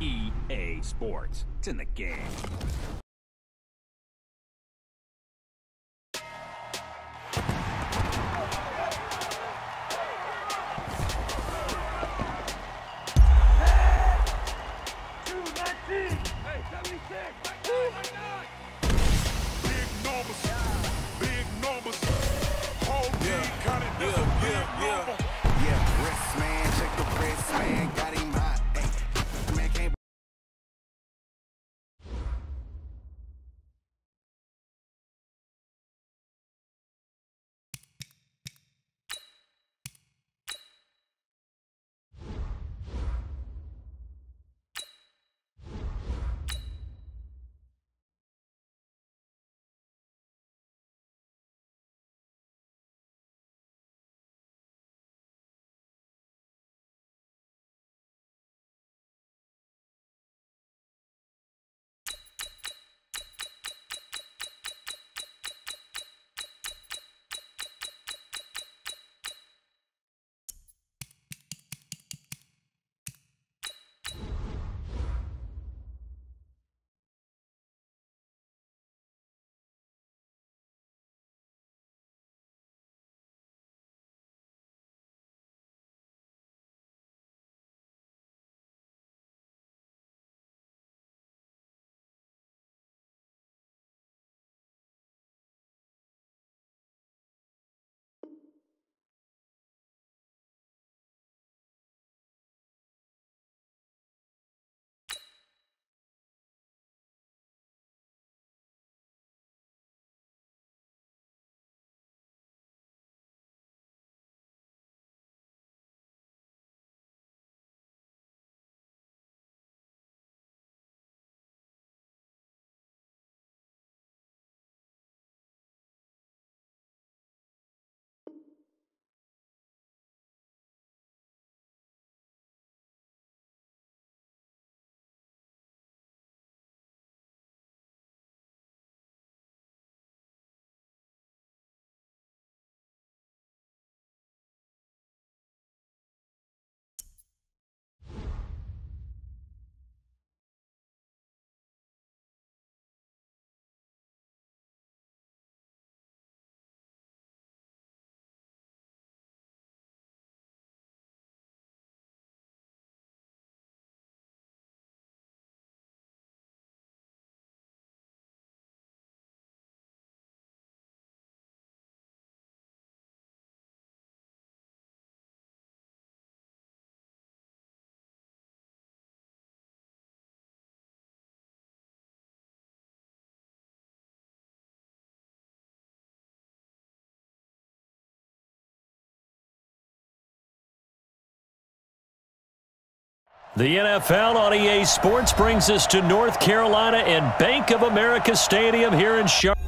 EA Sports. It's in the game. The NFL on EA Sports brings us to North Carolina and Bank of America Stadium here in Charlotte.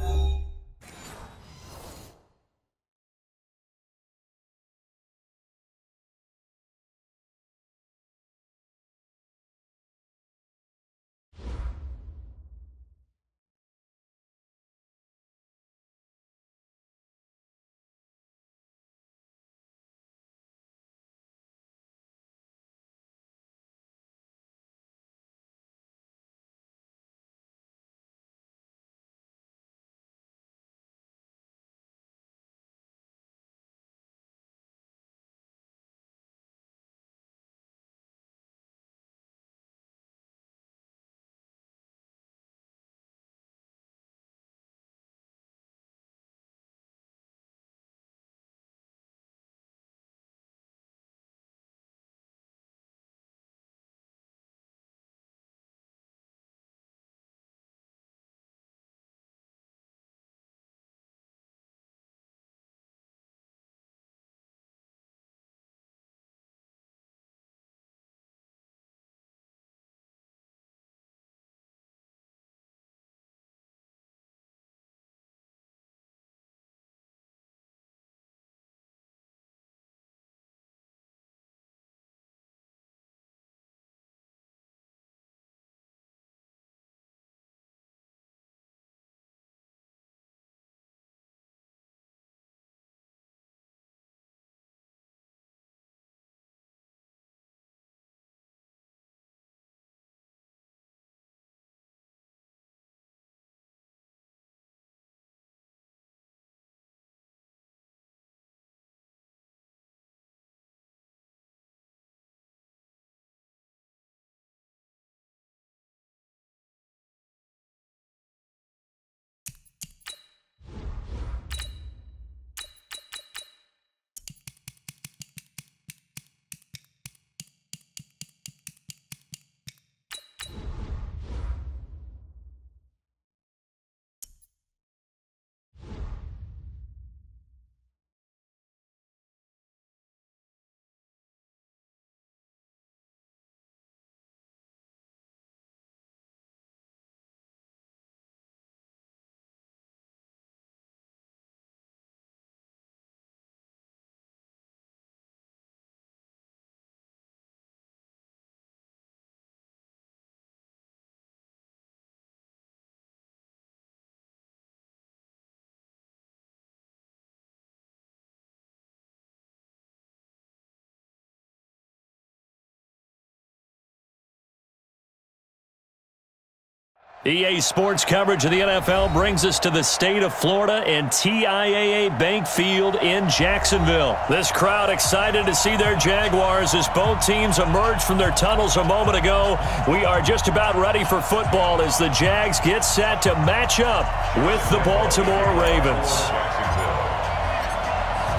EA Sports coverage of the NFL brings us to the state of Florida and TIAA Bank Field in Jacksonville. This crowd excited to see their Jaguars as both teams emerged from their tunnels a moment ago. We are just about ready for football as the Jags get set to match up with the Baltimore Ravens.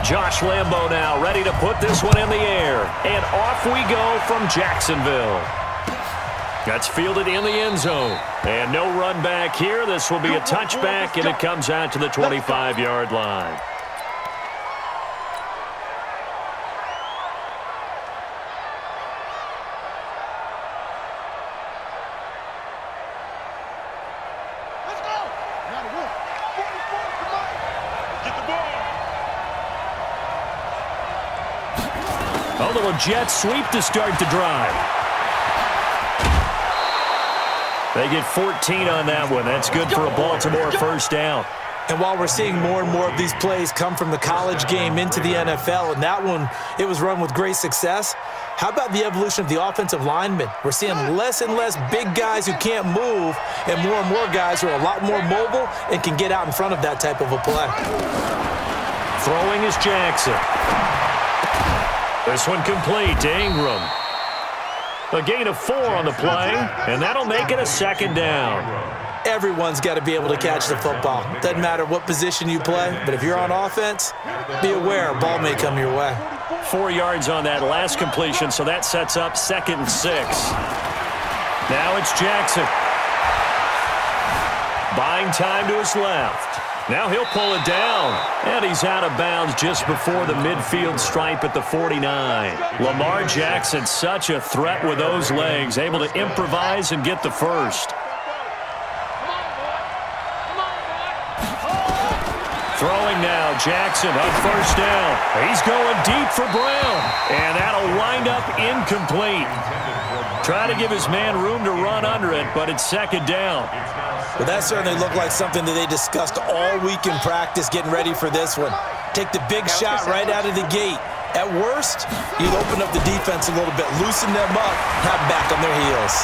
Josh Lambo now ready to put this one in the air. And off we go from Jacksonville. That's fielded in the end zone. And no run back here. This will be a touchback, and it comes out to the 25-yard line. Let's go. Now to work. 44, come on. Get the ball. A little jet sweep to start the drive. They get 14 on that one. That's good for a Baltimore first down. And while we're seeing more and more of these plays come from the college game into the NFL, and that one, it was run with great success, how about the evolution of the offensive linemen? We're seeing less and less big guys who can't move and more guys who are a lot more mobile and can get out in front of that type of a play. Throwing is Jackson. This one complete to Ingram. A gain of 4 on the play, and that'll make it a second down. Everyone's got to be able to catch the football. Doesn't matter what position you play, but if you're on offense, be aware a ball may come your way. 4 yards on that last completion, so that sets up 2nd and 6. Now it's Jackson. Buying time to his left. Now he'll pull it down, and he's out of bounds just before the midfield stripe at the 49. Lamar Jackson, such a threat with those legs, able to improvise and get the first. Throwing now, Jackson on first down. He's going deep for Brown, and that'll wind up incomplete. Trying to give his man room to run under it, but it's second down. Well, that certainly looked like something that they discussed all week in practice getting ready for this one. Take the big shot right out of the gate. At worst, you'll open up the defense a little bit, loosen them up, have them back on their heels.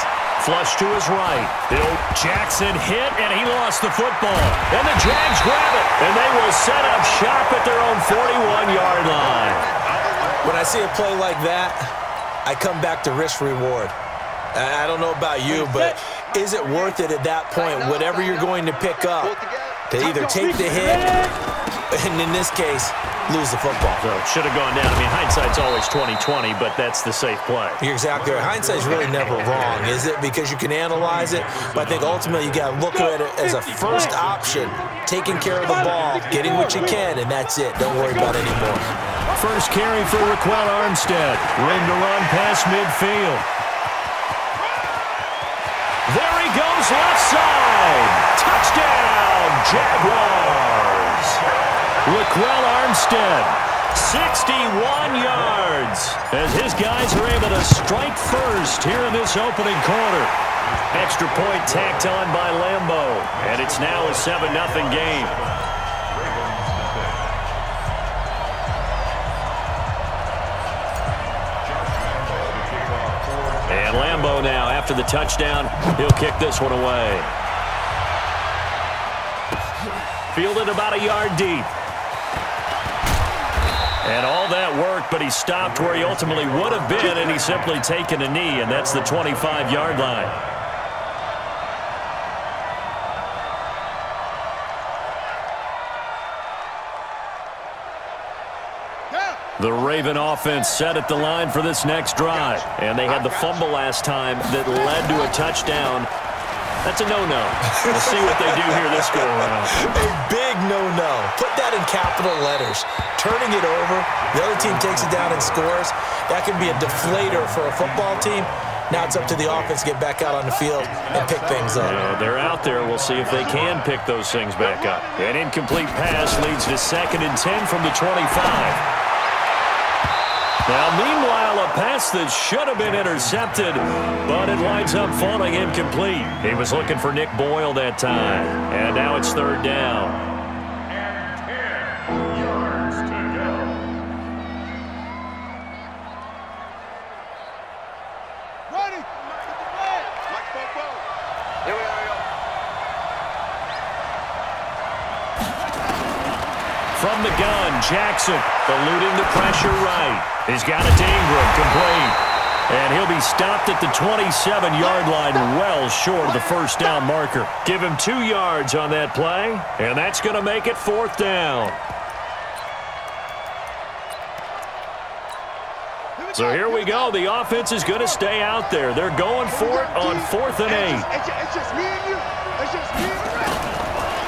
Flush to his right. Jackson hit, and he lost the football. And the Jags grab it, and they will set up shop at their own 41-yard line. When I see a play like that, I come back to risk-reward. I don't know about you, but is it worth it at that point, whatever you're going to pick up, to either take the hit, and in this case, lose the football? So it should have gone down. I mean, hindsight's always 20/20, but that's the safe play. You're exactly right. Hindsight's really never wrong, is it? Because you can analyze it, but I think ultimately you got to look at it as a first option, taking care of the ball, getting what you can, and that's it. Don't worry about it anymore. First carry for Raquel Armstead. Room to run past midfield. There he goes, left side. Touchdown, Jaguars. Raquel Armstead, 61 yards, as his guys are able to strike first here in this opening quarter. Extra point tacked on by Lambo, and it's now a 7-0 game. And Lambo now, after the touchdown, he'll kick this one away. Fielded about a yard deep. And all that work, but he stopped where he ultimately would have been, and he's simply taken a knee, and that's the 25-yard line. The Raven offense set at the line for this next drive, and they had the fumble last time that led to a touchdown. That's a no-no. We'll see what they do here this go-around. A big no-no. Put that in capital letters. Turning it over, the other team takes it down and scores. That can be a deflator for a football team. Now it's up to the offense to get back out on the field and pick things up. Yeah, they're out there. We'll see if they can pick those things back up. An incomplete pass leads to 2nd and 10 from the 25. Now, meanwhile, a pass that should have been intercepted, but it winds up falling incomplete. He was looking for Nick Boyle that time, and now it's 3rd down. And 10 yards to go. Ready. Here we go. From the gun, Jackson eluding the pressure right. He's got it to Ingram, complete. And he'll be stopped at the 27-yard line, well short of the first down marker. Give him 2 yards on that play, and that's going to make it 4th down. So here we go. The offense is going to stay out there. They're going for it on 4th and 8. It's just me and you. It's just me and you.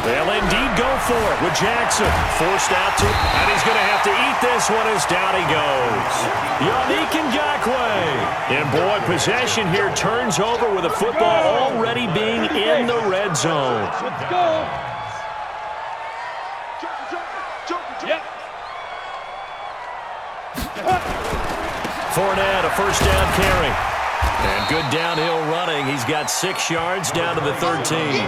They'll indeed go for it with Jackson. Forced out to, and he's going to have to eat this one as down he goes. Yannick Ngakoue. And boy, possession here turns over with the football already being in the red zone. Let's go. Yep. Fournette, a first down carry. And good downhill running. He's got 6 yards down to the 13.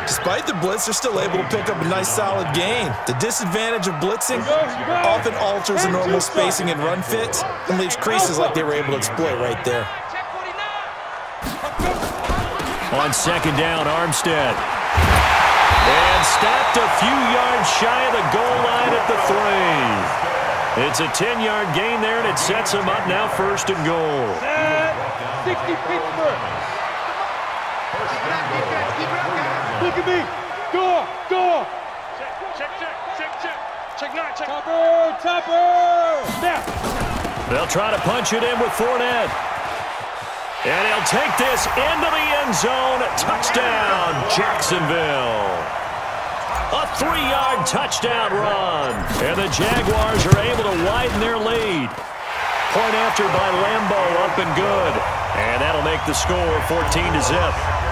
Despite the blitz, they're still able to pick up a nice, solid gain. The disadvantage of blitzing often alters the normal spacing and run fits and leaves creases like they were able to exploit right there. On second down, Armstead. And stopped a few yards shy of the goal line at the 3. It's a 10-yard gain there, and it sets him up now 1st and goal. 60 Pittsburgh. Look at me. Go. Check 9. Topper. Snap. They'll try to punch it in with Fournette. And he'll take this into the end zone. Touchdown, Jacksonville. A 3-yard touchdown run. And the Jaguars are able to widen their lead. Point after by Lambo, up and good. And that'll make the score 14-0.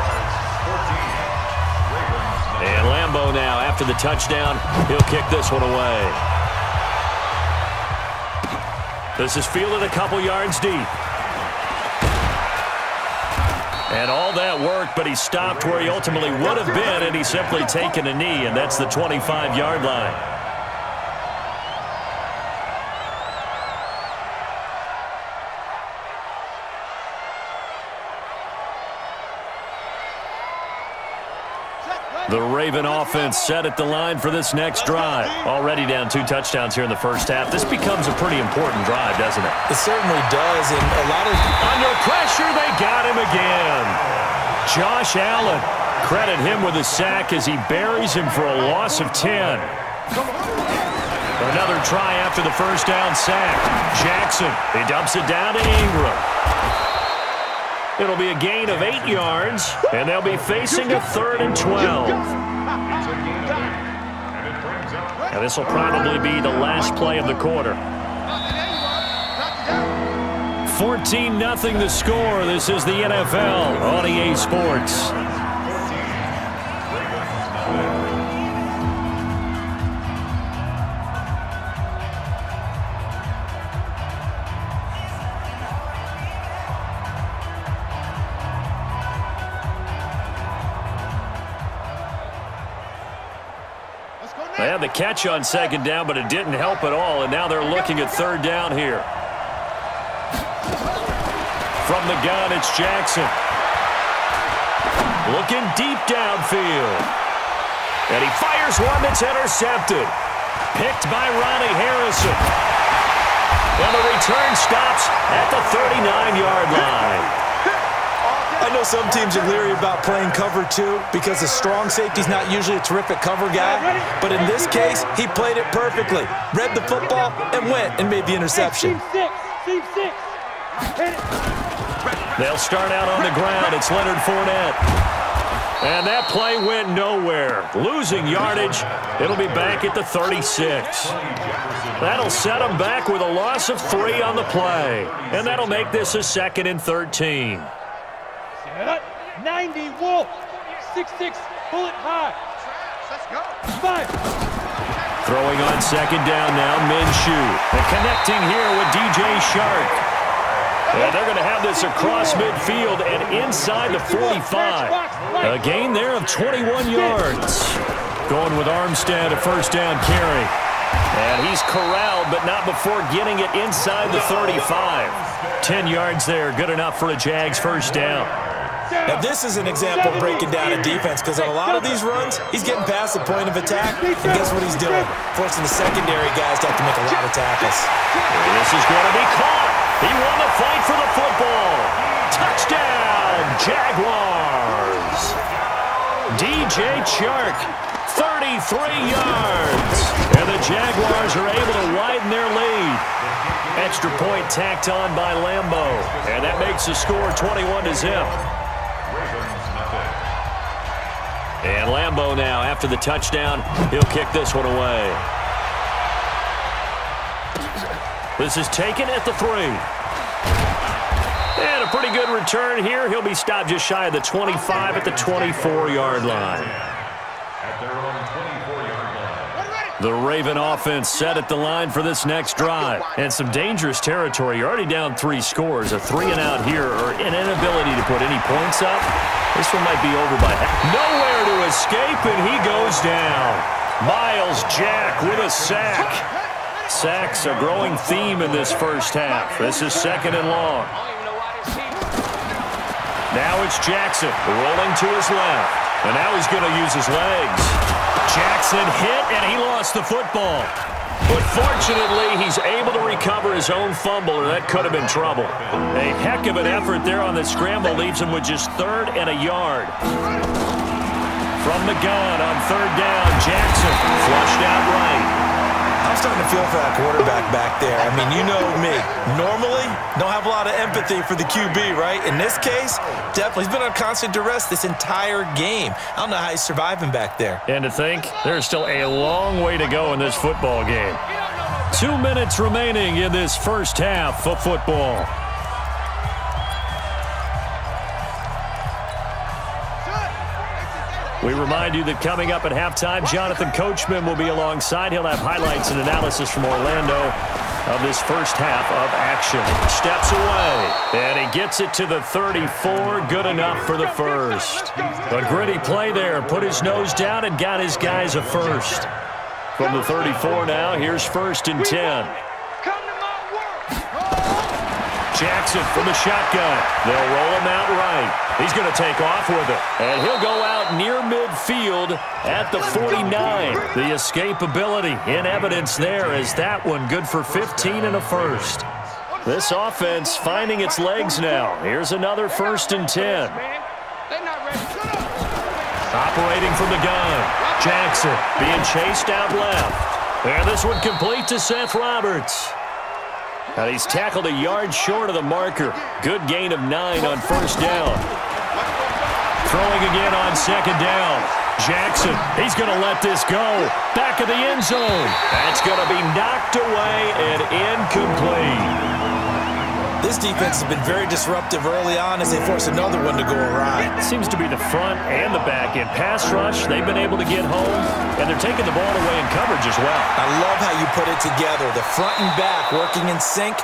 And Lambo now, after the touchdown, he'll kick this one away. This is fielded a couple yards deep. And all that worked, but he stopped where he ultimately would have been, and he's simply taken a knee, and that's the 25-yard line. The Raven offense set at the line for this next drive. Already down 2 touchdowns here in the first half. This becomes a pretty important drive, doesn't it? It certainly does, and a lot of... Under pressure, they got him again. Josh Allen, credit him with a sack as he buries him for a loss of 10. Another try after the first down sack. Jackson, he dumps it down to Ingram. It'll be a gain of 8 yards, and they'll be facing a 3rd and 12. And this will probably be the last play of the quarter. 14-0 the score. This is the NFL on EA Sports. They had the catch on second down, but it didn't help at all, and now they're looking at 3rd down here. From the gun, it's Jackson. Looking deep downfield. And he fires one that's intercepted. Picked by Ronnie Harrison. And the return stops at the 39-yard line. I know some teams are leery about playing cover 2 because the strong safety's not usually a terrific cover guy. But in this case, he played it perfectly. Read the football and went and made the interception. Team 6. They'll start out on the ground. It's Leonard Fournette. And that play went nowhere. Losing yardage. It'll be back at the 36. That'll set him back with a loss of 3 on the play. And that'll make this a 2nd and 13. 90 Wolf. 6'6", bullet high. Let's go. 5. Throwing on second down now, Minshew. And connecting here with DJ Shark. And they're going to have this across midfield and inside the 45. A gain there of 21 yards. Going with Armstead, a first down carry. And he's corralled, but not before getting it inside the 35. 10 yards there, good enough for a Jags first down. Now, this is an example of breaking down a defense because on a lot of these runs, he's getting past the point of attack, and guess what he's doing? Forcing the secondary guys to have to make a lot of tackles. This is going to be caught. He won the fight for the football. Touchdown, Jaguars. DJ Chark, 33 yards. And the Jaguars are able to widen their lead. Extra point tacked on by Lambo. And that makes the score 21-0. And Lambo now, after the touchdown, he'll kick this one away. This is taken at the 3. And a pretty good return here. He'll be stopped just shy of the 25 at the 24-yard line. The Raven offense set at the line for this next drive. And some dangerous territory. You're already down 3 scores. A 3-and-out here or an inability to put any points up. This one might be over by half. Nowhere to escape, and he goes down. Miles Jack with a sack. Sacks a growing theme in this first half. This is 2nd and long. Now it's Jackson rolling to his left. And now he's going to use his legs. Jackson hit, and he lost the football. But fortunately, he's able to recover his own fumble, or that could have been trouble. A heck of an effort there on the scramble leaves him with just 3rd and a yard. From the gun on 3rd down, Jackson flushed out right. I'm starting to feel for that quarterback back there. I mean, you know me. Normally, don't have a lot of empathy for the QB, right? In this case, definitely. He's been on constant duress this entire game. I don't know how he's surviving back there. And to think, there's still a long way to go in this football game. 2 minutes remaining in this first half of football. We remind you that coming up at halftime, Jonathan Coachman will be alongside. He'll have highlights and analysis from Orlando of this first half of action. Steps away, and he gets it to the 34. Good enough for the first. A gritty play there. Put his nose down and got his guys a first. From the 34 now, here's 1st and 10. Jackson from the shotgun. They'll roll him out right. He's going to take off with it. And he'll go out near midfield at the 49. The escapability in evidence there as that one good for 15 and a first. This offense finding its legs now. Here's another 1st and 10. Operating from the gun. Jackson being chased out left. And this one complete to Seth Roberts. And he's tackled a yard short of the marker. Good gain of 9 on 1st down. Throwing again on 2nd down. Jackson, he's going to let this go. Back of the end zone. That's going to be knocked away and incomplete. This defense has been very disruptive early on as they force another one to go awry. Seems to be the front and the back end. Pass rush, they've been able to get home, and they're taking the ball away in coverage as well. I love how you put it together. The front and back working in sync.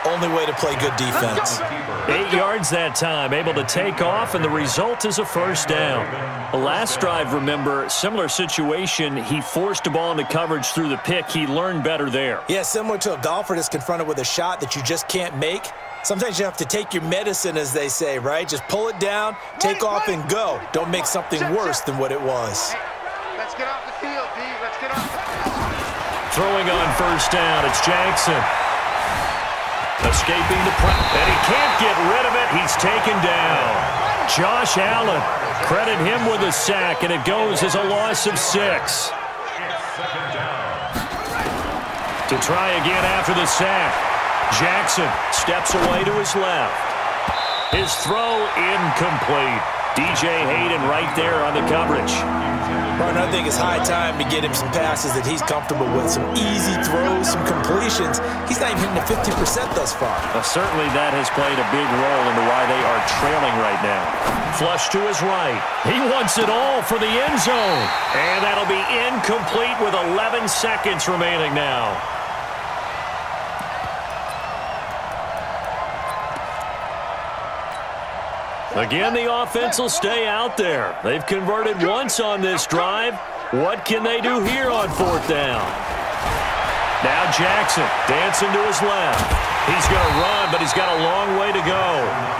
Only way to play good defense. 8 yards that time, able to take off, and the result is a 1st down. The last drive, remember, similar situation. He forced the ball into coverage through the pick. He learned better there. Yeah, similar to a golfer that's confronted with a shot that you just can't make. Sometimes you have to take your medicine, as they say, right? Just pull it down, take off, and go. Don't make something worse than what it was. Let's get off the field, D. Let's get off the field. Throwing on 1st down, it's Jackson. Escaping the press, and he can't get rid of it. He's taken down. Josh Allen, credit him with a sack, and it goes as a loss of 6. To try again after the sack. Jackson steps away to his left. His throw incomplete. DJ Hayden right there on the coverage. Martin, I think it's high time to get him some passes that he's comfortable with. Some easy throws, some completions. He's not even hitting the 50% thus far. Well, certainly that has played a big role into why they are trailing right now. Flush to his right. He wants it all for the end zone. And that'll be incomplete with 11 seconds remaining now. Again, the offense will stay out there. They've converted once on this drive. What can they do here on 4th down? Now Jackson dancing to his left. He's going to run, but he's got a long way to go.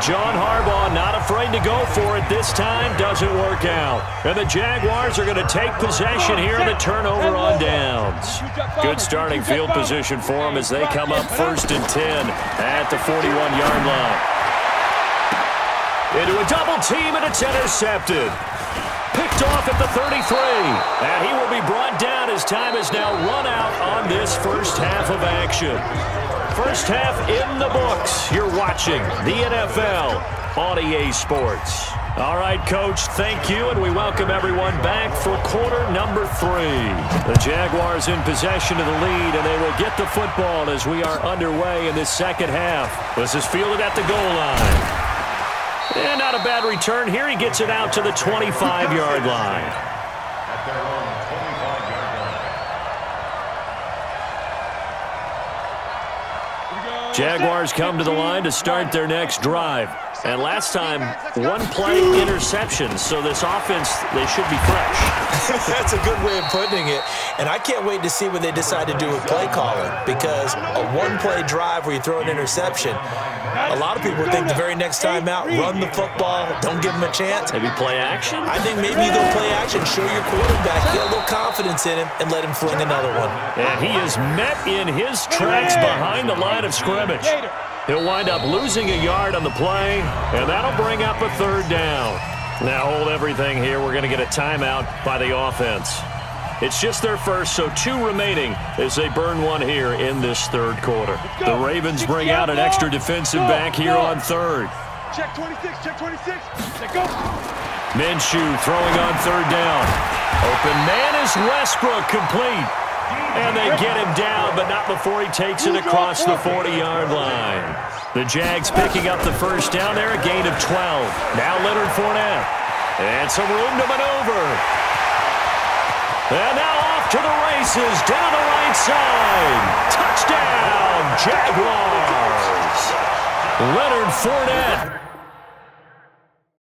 John Harbaugh not afraid to go for it this time. Doesn't work out. And the Jaguars are going to take possession here on the turnover on downs. Good starting field position for them as they come up 1st and 10 at the 41-yard line. Into a double team, and it's intercepted. Picked off at the 33. And he will be brought down as time is now run out on this first half of action. First half in the books. You're watching the NFL on EA Sports. All right, Coach, thank you, and we welcome everyone back for quarter number 3. The Jaguars in possession of the lead, and they will get the football as we are underway in this second half. This is fielded at the goal line. And not a bad return here. He gets it out to the 25-yard line. Jaguars come to the line to start their next drive. And last time, one play interception. So this offense, they should be fresh. That's a good way of putting it. And I can't wait to see what they decide to do with play calling, because a one-play drive where you throw an interception, a lot of people think the very next time out, run the football, don't give them a chance. Maybe play action? I think maybe you go play action, show your quarterback, get a little confidence in him, and let him fling another one. And he is met in his tracks behind the line of scrimmage. He'll wind up losing a yard on the play, and that'll bring up a 3rd down. Now hold everything here. We're going to get a timeout by the offense. It's just their first, so 2 remaining as they burn one here in this 3rd quarter. The Ravens bring out an extra defensive back here on 3rd. Check 26, check 26. Let's go. Minshew throwing on 3rd down. Open man is Westbrook, complete. And they get him down, but not before he takes it across the 40-yard line. The Jags picking up the first down there, a gain of 12. Now Leonard Fournette. And some room to maneuver. And now off to the races, down the right side. Touchdown, Jaguars. Leonard Fournette